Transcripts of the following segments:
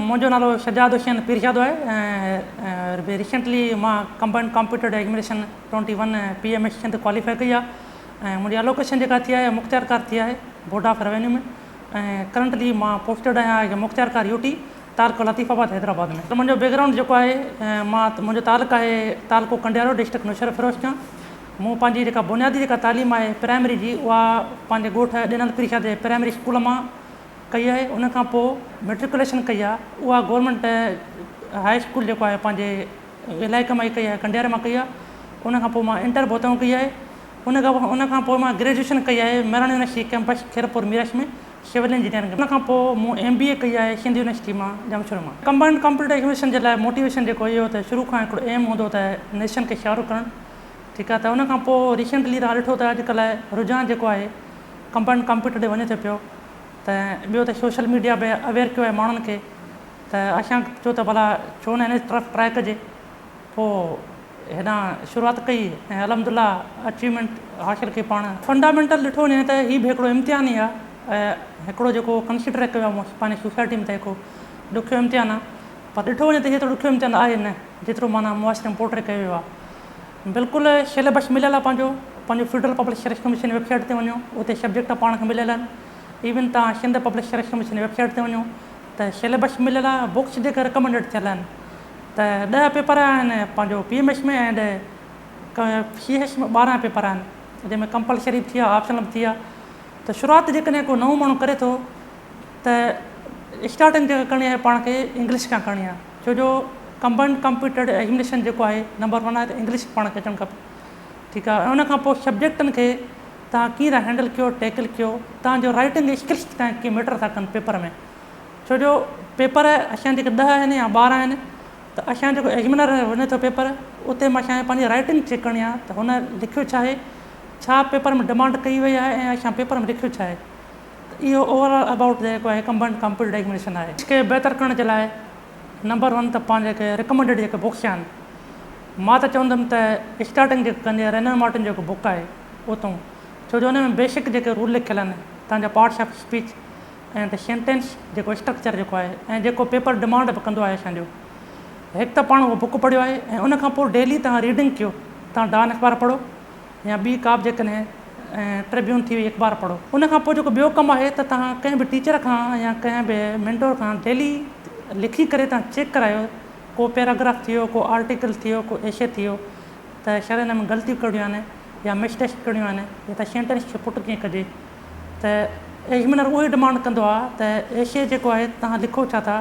मुंहिंजो नालो शजाद हुसैन पीरजादो आहे ऐं रिसेंटली मां combined competitive examination 21 PMS Sindh qualify कई आहे ऐं मुंहिंजी अलोकेशन जेका थी आहे मुख़्तियारकार थी आहे बोर्ड ऑफ रेवेन्यू में ऐं करंटली मां पोस्टेड आहियां मुख़्तियारकार यूटी तालुको लतीफ़ाबाद हैदराबाद में। मुंहिंजो बैकग्राउंड जेको आहे मुंहिंजो तालुको आहे तालुको कंडियारो डिस्ट्रिक्ट नुशर फिरोज खां। मूं पंहिंजी जेका बुनियादी जेका तालीम आहे प्राइमरी जी उहा पंहिंजे ॻोठ ॾिनल पीरजाद प्राइमरी स्कूल मां कई आहे। उन खां पोइ मेट्रिकुलेशन कई आहे उहा गवर्नमेंट हाई स्कूल जेको आहे पंहिंजे इलाइक़े मां ई कई आहे कंडियारे मां कई आहे। उन खां पोइ मां इंटर बोताऊं कई आहे। उन खां पोइ मां ग्रेजुएशन कई आहे मेरान यूनिवर्सिटी कैंपस खैरपुर मीरठ में सिविल इंजीनियरिंग। उन खां पोइ मूं MBA कई आहे सिंध यूनिवर्सिटी मां जामशोर मां। कंबाइंड कंप्यूटर एग्जामिनेशन जे लाइ मोटिवेशन जेको इहो त शुरू खां हिकिड़ो एम हूंदो त नेशन खे शारो करणु, ठीकु आहे। त उन खां पोइ रिसेंटली तव्हां ॾिठो त अॼुकल्ह रुझान जेको आहे कंबाइंड कंप्यूटर ॾे वञे थो पियो त ॿियो त सोशल मीडिया बि अवेयर कयो आहे माण्हुनि खे त असां चयो त भला छो न हिन तरफ़ ट्राए कजे। पोइ हिन शुरूआति कई ऐं अलहमदुल्ला अचीवमेंट हासिलु कई। पाण फंडामेंटल ॾिठो वञे त हीउ बि हिकिड़ो इम्तिहान ई आहे ऐं हिकिड़ो जेको कंसिडर कयो आहे पंहिंजी सोसाइटी में त हिकु ॾुखियो इम्तिहान आहे। पर ॾिठो वञे त हेतिरो ॾुखियो इम्तिहान आहे न जेतिरो माना मुआसिर पोर्ट्रे कयो वियो आहे। बिल्कुलु सिलेबस मिलियल आहे पंहिंजो फेडरल पब्लिशर्स कमीशन वेबसाइट ते वञो उते सब्जेक्ट पाण खे मिलियल आहिनि। इवन तव्हां सिंध पब्लिशर्स कमीशन वेबसाइट ते वञो त सिलेबस मिलियल आहे। बुक्स जेके रिकमेंडेड थियल आहिनि त 10 पेपर आहिनि पंहिंजो PMS में ऐं CS में 12 पेपर आहिनि जंहिंमें कंपलसरी थी आहे ऑप्शनल बि थी आहे। त शुरूआति जेकॾहिं को नओं माण्हू करे थो त स्टार्टिंग जेका करणी आहे पाण खे इंग्लिश खां करणी आहे छो जो कंबाइंड कंप्यूटर एग्जामिनेशन जेको आहे नंबर 1 आहे त इंग्लिश पाण खे अचणु खपे, ठीकु आहे। ऐं उन खां पोइ सब्जेक्टनि खे तव्हां कीअं था हैंडल कयो टैकल कयो तव्हांजो राइटिंग स्किल्स तव्हां कीअं मैटर था कनि पेपर में। छो जो पेपर असां जेके 10 आहिनि या 12 आहिनि त असां जेको एग्ज़ामिनर वञे थो पेपर उते मां असांखे पंहिंजी राइटिंग चेक करणी आहे त हुन लिखियो छा आहे, छा पेपर में डिमांड कई वई आहे ऐं असां पेपर में लिखियो छा आहे। त इहो ओवरऑल अबाउट जेको आहे कंबाइंड कंप्यूटर एग्जामिनेशन आहे। इसखे बहितर करण जे लाइ नंबर 1 त पंहिंजे जेके रिकमेंडेड जेके बुक्स आहिनि मां त चवंदुमि त स्टार्टिंग जेको कंदी आहे रेनर मार्टिन जेको बुक आहे उतां, छो जो हुन में बेसिक जेके रूल लिखियल आहिनि तव्हांजा पार्ट्स ऑफ स्पीच ऐं द सेंटेंस जेको स्ट्रक्चर जेको आहे ऐं जेको पेपर डिमांड बि कंदो आहे असांजो। हिकु त पाण उहो बुक पढ़ियो आहे ऐं उन खां पोइ डेली तव्हां रीडिंग कयो। तव्हां डान अख़बार पढ़ो या ॿी का बि जेकॾहिं ट्रिब्यून थी वई अख़बार पढ़ो। उन खां पोइ जेको ॿियो कमु आहे त तव्हां कंहिं बि टीचर खां या कंहिं बि मेंटोर खां डेली लिखी करे तव्हां चेक करायो को पैराग्राफ थी वियो को आर्टिकल थी वियो को एसे थी वियो त शायदि हिन में ग़लतियूं कहिड़ियूं आहिनि या मिस्टेक्स कहिड़ियूं आहिनि या त सेंटेंस खे पुट कीअं कजे। त एग्ज़ामिनर उहो ई डिमांड कंदो आहे त एसे जेको आहे तव्हां लिखो छा था,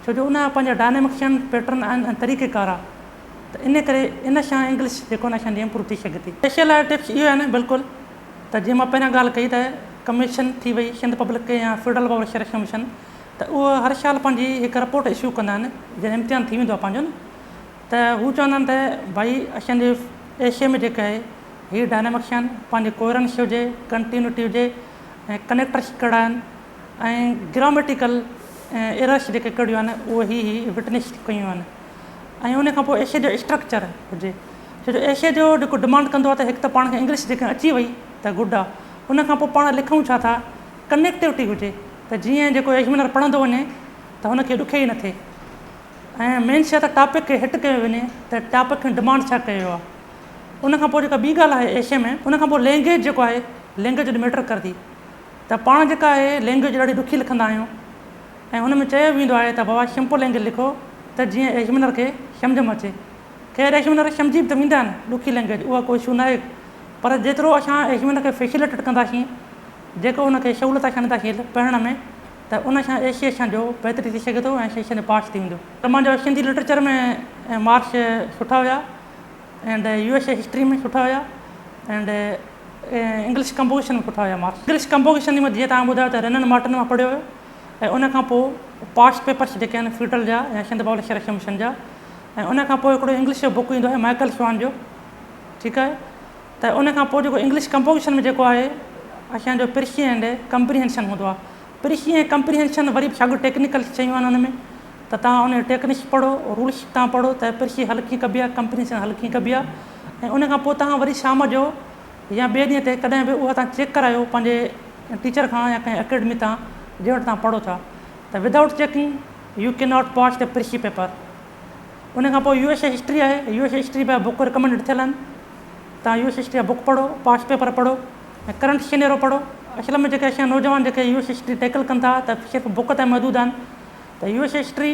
छो जो उन जा पंहिंजा डायनेमिक्स आहिनि पैटर्न आहिनि ऐं तरीक़ेकार आहे। त इन करे इन सां इंग्लिश जेको आहे असांजी इम्प्रूव थी सघे थी। एसे लाइ टिप्स इहो आहिनि बिल्कुलु त जीअं मां पहिरियां ॻाल्हि कई त कमीशन थी वई सिंध पब्लिक या फेडरल पब्लिशर्स कमीशन त उहो हर साल पंहिंजी हिकु रिपोर्ट इशू कंदा आहिनि जॾहिं इम्तिहान थी वेंदो आहे पंहिंजो न त हू चवंदा आहिनि त भई असांजे एशिया में जेका आहे हीअ डायनेमिक्स आहिनि पंहिंजी कोहेरेंस हुजे कंटिन्यूटी हुजे ऐं कनेक्टर्स कहिड़ा आहिनि ऐं ग्रामेटिकल एरर्स जेके कहिड़ियूं आहिनि उहे ही विटनेस कयूं आहिनि। ऐं उन खां पोइ एसे जो स्ट्रक्चर हुजे छो जो एसे जो जेको डिमांड कंदो आहे त हिकु त पाण खे इंग्लिश जेके अची वई त गुड आहे। उन खां पोइ पाण लिखूं छा था कनेक्टिविटी हुजे त जीअं जेको एग्ज़ामिनर पढ़ंदो वञे त हुनखे ॾुखे ई न थिए। ऐं मेन शइ त टॉपिक खे हिट कयो वञे त टॉपिक खे डिमांड छा कयो आहे। उन खां पोइ जेका ॿी ॻाल्हि आहे एशिया में उन खां पोइ लैंग्वेज जेको आहे लैंग्वेज मैटर करंदी त पाण जेका आहे लैंग्वेज ॾाढी ॾुखी लिखंदा आहियूं ऐं हुन में चयो वेंदो आहे त बाबा सिंपल लैंग्वेज लिखो त जीअं एग्ज़ामिनर खे सम्झ में अचे। ख़ैर एग्ज़ामिनर सम्झी बि त वेंदा आहिनि ॾुखी लैंग्वेज उहा कोई इशू न आहे पर जेतिरो असां एग्ज़ामिनर खे फैसिलिटेट कंदासीं जेको हुनखे सहूलियत खणंदासीं पढ़ण में त उन सां एसी असांजो बहितरी थी सघे थो ऐं सेशन पास थी वेंदो। त मुंहिंजो सिंधी लिटरेचर में मार्क्स सुठा हुया एंड USA हिस्ट्री में सुठा हुया एंड इंग्लिश कंपोजिशन में सुठा हुया मार्क्स। इंग्लिश कंपोजिशन में जीअं तव्हां ॿुधायो त रेनन मार्टिन मां पढ़ियो हुयो ऐं उन खां पोइ पास्ट पेपर्स जेके आहिनि फेडरल जा ऐं सिंध पब्लिशर्स कमीशन जा ऐं उन खां पोइ हिकिड़ो इंग्लिश जो बुक ईंदो आहे माइकल स्वान जो, ठीकु आहे। त उन खां पोइ जेको इंग्लिश कंपोजिशन में जेको आहे असांजो प्रिशी एंड कंप्रीहेंशन हूंदो आहे। प्रिशी ऐं कंप्रीहेंशन वरी बि साॻियो टेक्निकल शयूं आहिनि हुन में त तव्हां उन टेक्निक्स पढ़ो रूल्स तव्हां पढ़ो त प्रिशी हल कीअं कबी आहे कंप्रीहेंशन हल कीअं कबी आहे ऐं उन खां पोइ तव्हां वरी शाम जो या ॿिए ॾींहं ते कॾहिं बि उहा तव्हां चेक करायो पंहिंजे टीचर खां या कंहिं अकेडमी तां जंहिं वटि तव्हां पढ़ो था त without checking you can not pass the precis paper. उन खां पोइ US हिस्ट्री आहे, US हिस्ट्री पिया बुक रिकमेंडेड थियल आहिनि, तव्हां US हिस्ट्री जा बुक पढ़ो, पास पेपर पढ़ो ऐं करंट सिनेरियो पढ़ो। असल में जेके असां नौजवान जेके US हिस्ट्री टैकल कनि था त सिर्फ़ु बुक ताईं महदूद आहिनि, त US हिस्ट्री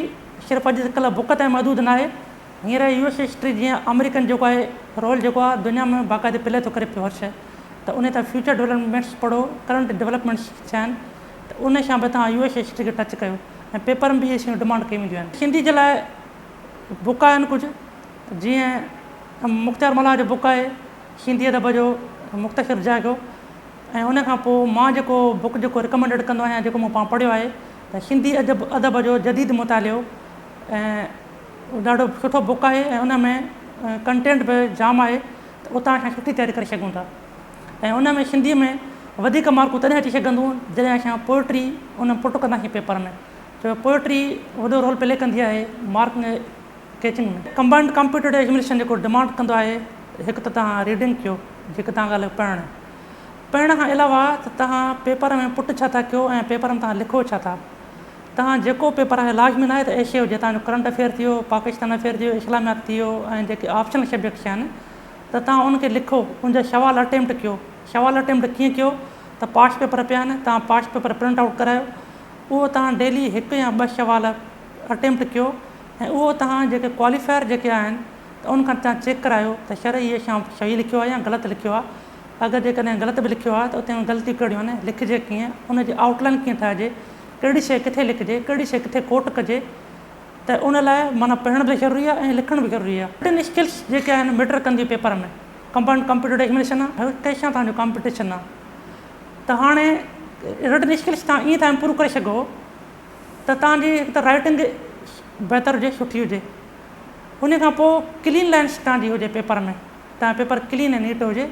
सिर्फ़ु अॼुकल्ह बुक ताईं महदूद न आहे। हींअर US हिस्ट्री जीअं अमेरिकन जेको आहे रोल जेको आहे दुनिया में बाक़ाइदे प्ले थो करे पियो हर शइ, त उन तां फ्यूचर डेवलपमेंट्स पढ़ो, करंट डेवलपमेंट्स छा आहिनि, त उन सां बि तव्हां US हिस्ट्री खे टच कयो ऐं पेपर में बि इहे शयूं डिमांड कयूं वेंदियूं आहिनि। सिंधी जे लाइ बुक आहिनि कुझु, जीअं मुख़्तियार मल्हार जो बुक आहे सिंधी अदब जो मुख़्तसिर जाइगो, ऐं उन खां पोइ मां जेको बुक जेको रिकमेंडेड कंदो आहियां, जेको मूं पाण पढ़ियो आहे, त सिंधी अदब जो जदीद मुतालियो, ऐं ॾाढो सुठो बुक आहे ऐं उन में कंटेंट बि जाम आहे, त उतां असां सुठी तयारी करे सघूं था। ऐं उन में सिंधीअ में वधीक मार्कूं तॾहिं अची सघंदियूं जॾहिं असां पोइट्री उन पुट कंदासीं पेपर में, छो पोइट्री वॾो रोल प्ले कंदी आहे मार्क कैचिंग में। कंबाइंड कॉम्पिटेटिव एग्ज़ामिनेशन जेको डिमांड कंदो आहे, हिकु त तव्हां रीडिंग कयो, जेके तव्हां ॻाल्हि पढ़ण खां अलावा त तव्हां पेपर में पुट छा था कयो ऐं पेपर में तव्हां लिखो छा था। तव्हां जेको पेपर आहे लाज़मी न आहे त एशिया हुजे, तव्हांजो करंट अफेयर थी वियो, पाकिस्तान अफेयर थी वियो, इस्लामियात थी वियो, ऐं जेके ऑप्शनल सब्जेक्ट्स आहिनि त तव्हां उनखे लिखो, उनजा सवाल अटैम्प्ट कयो। सवाल अटैम्प्ट कीअं कयो त पास पेपर पिया आहिनि, तव्हां पास पेपर प्रिंट आउट करायो, उहो तव्हां डेली हिकु या ॿ सवाल अटैम्प्ट कयो ऐं उहो तव्हां जेके क्वालिफायर जेके आहिनि त उनखां तव्हां चेक करायो त शरई इहे छा सही लिखियो आहे या ग़लति लिखियो आहे। अगरि जेकॾहिं ग़लति बि लिखियो आहे त उते ग़लतियूं कहिड़ियूं आहिनि, लिखिजे कीअं, उनजी आउटलाइन कीअं ठाहिजे, कहिड़ी शइ किथे लिखिजे, कहिड़ी शइ किथे कोट कजे, त उन लाइ माना पढ़ण बि ज़रूरी आहे ऐं लिखण बि ज़रूरी आहे। रिटन स्किल्स जेके आहिनि मैटर कंदियूं पेपर में। कंबाइंड कॉम्पिटेटिव एग्ज़ामिनेशन आहे, कंहिंसां तव्हांजो कॉम्पिटिशन आहे, त हाणे रिटन स्किल्स तव्हां ईअं था इम्प्रूव करे सघो त तव्हांजी हिकु त राइटिंग बहितर हुजे, सुठी हुजे, उन खां पोइ क्लीन लाइन्स तव्हांजी हुजे पेपर में, तव्हां पेपर क्लीन ऐं नीट हुजे,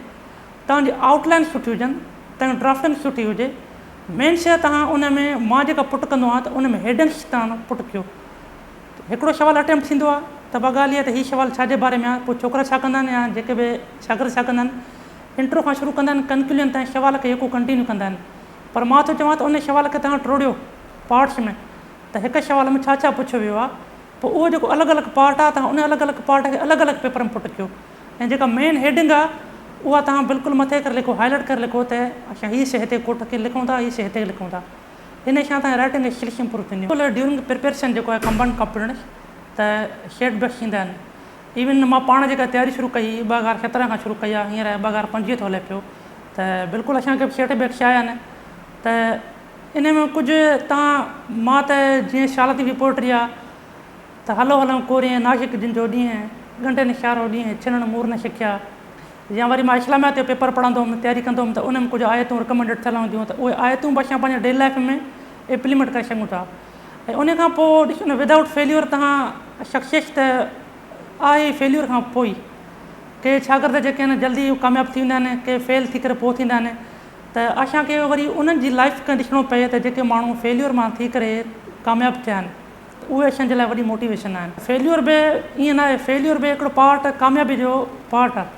तव्हांजी आउटलाइन सुठी हुजनि, तव्हांजी ड्राफ्टिंग सुठी हुजे। मेन शइ तव्हां उन में मां जेका पुट कंदो आहियां त उन में हेडिंग्स तव्हां पुट कयो। हिकिड़ो सवाल अटैम्प्ट थींदो आहे त ॿ ॻाल्हि इहा त हीउ सवाल छाजे बारे में आहे, पोइ छोकिरा छा कंदा आहिनि या जेके बि शागिर्द छा कंदा आहिनि, इंट्रो खां शुरू कंदा आहिनि, कंक्लूजन ताईं सवाल खे हिकु कंटिन्यू कंदा आहिनि। पर मां थो चवां त उन सवाल खे तव्हां टोड़ियो पार्ट्स में, त हिकु सवाल में छा छा पुछियो वियो आहे, पोइ उहो जेको अलॻि अलॻि पार्ट आहे तव्हां उन अलॻि अलॻि पार्ट खे अलॻि अलॻि पेपर में पुट कयो, ऐं जेका मेन हेडिंग आहे उहा तव्हां बिल्कुलु मथे करे लिखो, हाईलाइट करे लिखो त असां हीअ शइ हिते कोट खे लिखूं था, हीअ शइ हिते लिखूं था। हिन सां तव्हांजी राइटिंग स्किल्स इम्प्रूव थींदियूं। ड्यूरिंग प्रिपेरेशन जेको आहे कंबाइंड कॉम्पिटेंस त शेड बेस्ट थींदा आहिनि। इवन मां पाण जेका तयारी शुरू कई 2017 खां शुरू कई आहे, हींअर 2025 थो हले पियो, त बिल्कुलु असांखे सेट बैक्स आया आहिनि। त इन में कुझु तव्हां मां त जीअं शालती बि पोइट्री आहे त हलो हलूं कोरिए नाशिक जिन जो ॾींहुं घंटे निशारो ॾींहुं छिनण मूर न सिखिया, या वरी मां इस्लामियात जो पेपर पढ़ंदो हुउमि, तयारी कंदो हुउमि, त उन में कुझु आयतूं रिकमेंडेड थियल हूंदियूं, त उहे आयतूं बि असां पंहिंजे डेली लाइफ में इम्प्लीमेंट करे सघूं था। ऐं उन खां पोइ ॾिसो न, विदाउट फेल्यूर तव्हां सक्सेस त आहे फेल्यूर खां पोइ। के शागिर्द जेके आहिनि जल्दी कामयाबु थी वेंदा आहिनि, के फेल थी करे पोइ थींदा आहिनि, त असांखे वरी उन्हनि जी लाइफ खे ॾिसणो पए त जेके माण्हू फेल्यूर मां थी करे कामयाबु थिया आहिनि, त उहे असांजे लाइ वॾी मोटिवेशन आहिनि। फेल्यूर बि ईअं न आहे, फेल्यूर बि हिकिड़ो पार्ट कामयाबी जो पार्ट आहे।